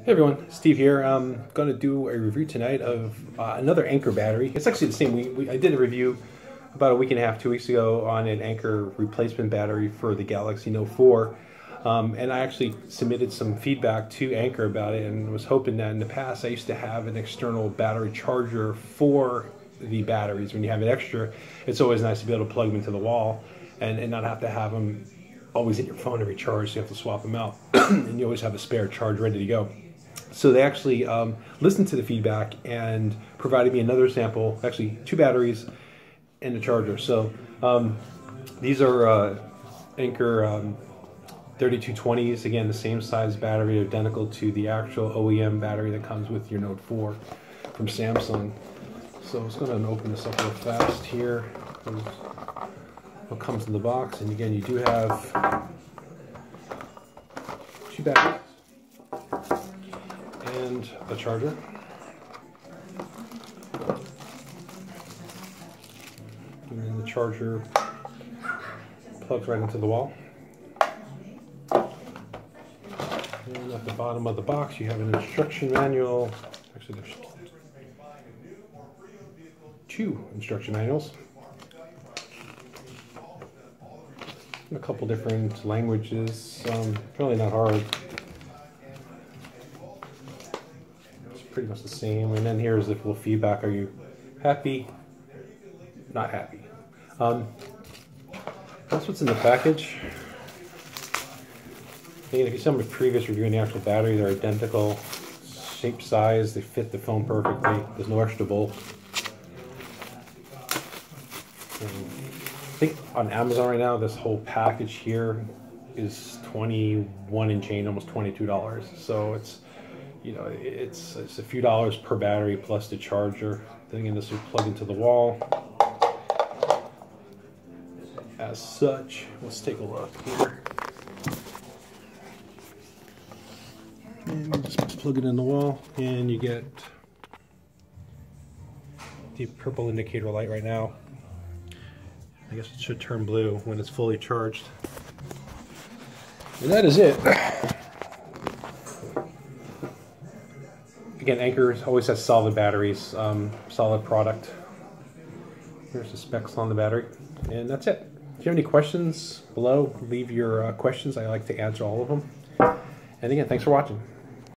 Hey everyone, Steve here. I'm going to do a review tonight of another Anker battery. It's actually the same. I did a review about a week and a half, 2 weeks ago on an Anker replacement battery for the Galaxy Note 4. And I actually submitted some feedback to Anker about it and was hoping that in the past I used to have an external battery charger for the batteries. When you have an extra, it's always nice to be able to plug them into the wall and not have to have them always in your phone to recharge, so you have to swap them out. And you always have a spare charge ready to go. So they actually listened to the feedback and provided me another sample, actually 2 batteries and a charger. So these are Anker 3220s, again the same size battery, identical to the actual OEM battery that comes with your Note 4 from Samsung. So I'm just going to open this up real fast here. What comes in the box, and again you do have 2 batteries and a charger. And then the charger plugs right into the wall. And at the bottom of the box you have an instruction manual. Actually there's 2 instruction manuals. In a couple different languages, really not hard. Pretty much the same. And then here's the full feedback. Are you happy? Not happy. That's what's in the package. Again, if you saw my previous review on the actual battery, they're identical shape, size, they fit the phone perfectly. There's no extra bulk. I think on Amazon right now, this whole package here is $21 and change, almost $22. So it's, you know, it's a few dollars per battery plus the charger. Then again, this will plug into the wall. As such, let's take a look here. And just plug it in the wall, and you get the purple indicator light right now. I guess it should turn blue when it's fully charged. And that is it. Again, Anker always has solid batteries, solid product. Here's the specs on the battery, and that's it. If you have any questions below, leave your questions. I like to answer all of them. And again, thanks for watching.